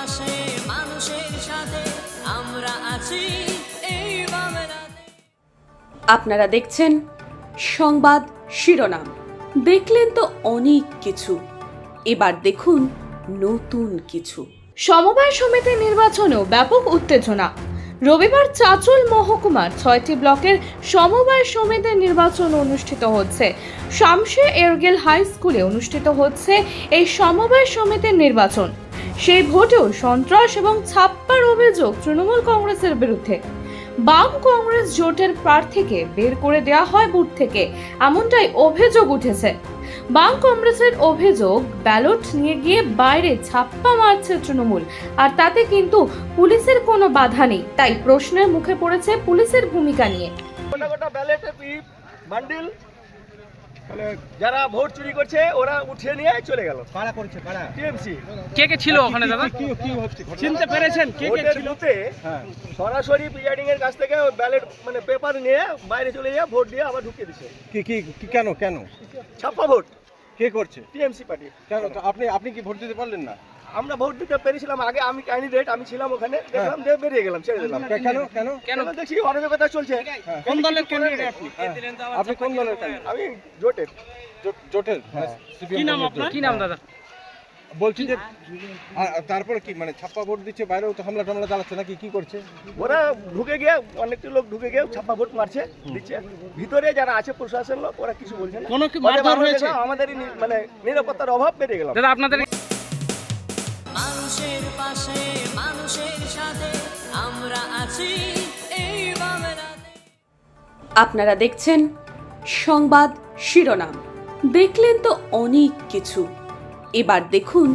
পাশে মানুষের সাথে আমরা আছি এই বাংলাতে। আপনারা দেখছেন সংবাদ শিরোনাম। দেখলেন তো অনেক কিছু, এবার দেখুন নতুন কিছু। সমবায় সমিতির নির্বাচনেও ব্যাপক উত্তেজনা। রবিবার চাঁচল মহকুমার 6টি ব্লকের সমবায় সমিতির নির্বাচন অনুষ্ঠিত হচ্ছে। শামসে এরগেল হাই স্কুলে অনুষ্ঠিত হচ্ছে এই সমবায় সমিতির নির্বাচন। সেই ভোটেও সন্ত্রাস এবং ছাপ্পার অভিযোগ তৃণমূল কংগ্রেসের বিরুদ্ধে। বাম কংগ্রেস জোটের প্রার্থীকে বের করে দেওয়া হয় বুথ থেকে, এমনটাই অভিযোগ উঠেছে। বাম কংগ্রেসের অভিযোগ, ব্যালট নিয়ে গিয়ে বাইরে ছাপ্পা মারছে তৃণমূল, আর তাতে কিন্তু পুলিশের কোনো বাধা নেই। তাই প্রশ্নের মুখে পড়েছে পুলিশের ভূমিকা নিয়ে। গোটা গোটা ব্যালেটে বান্ডিল যারা ভোট চুরি করছে ওরা উঠিয়ে নিয়ে চলে গেল। কারা করছে? কারা? টিএমসি। কে কে ছিল ওখানে দাদা? কি হচ্ছে? চিনতে পেরেছেন কে কে ভোটের ছিল? বুথে সরাসরি প্রিজাইডিং এর কাছ থেকে ব্যালেট মানে পেপার নিয়ে বাইরে চলে গিয়ে ভোট দিয়ে আবার ঢুকিয়ে দিচ্ছে। কি কেন ছাপ্পা ভোট কে করছে? TMC party. কেন তো আপনি কি ভোট দিতে পারলেন না? আমরা ভোট দিতে পেরেছিলাম আগে, আমি ক্যান্ডিডেট, আমি ছিলাম ওখানে, দেখলাম দিয়ে বেরিয়ে গেলাম, ছেড়ে দিলাম। কেন কেন দেখছি অরাজকতা চলছে। কোন দলের ক্যান্ডিডেট আপনি? আপনি কোন দলের candidate? আমি জোটের। জোটের কি নাম আপনার? কি নাম দাদা? বলছি যে তারপরে কি মানে ছাপ্পা ভোট দিচ্ছে, বাইরেও তো হামলা টামলা চালাচ্ছে নাকি, কি করছে? ওরা ঢুকে গিয়ে অনেকটি লোক ঢুকে গিয়ে ছাপ্পা ভোট মারছে, দিচ্ছে। ভিতরে যারা আছে প্রশাসন লোক, ওরা কিছু বলছে না। কোনো কি মারধর হয়েছে? আমাদেরই মানে নিরাপত্তার অভাব বেড়ে গেল। দাদা আপনাদের মানুষের পাশে মানুষের সাথে আমরা আছি এই বাংলাতে। আপনারা দেখছেন সংবাদ শিরোনাম। দেখলেন তো অনেক কিছু, এবার দেখুন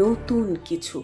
নতুন কিছু।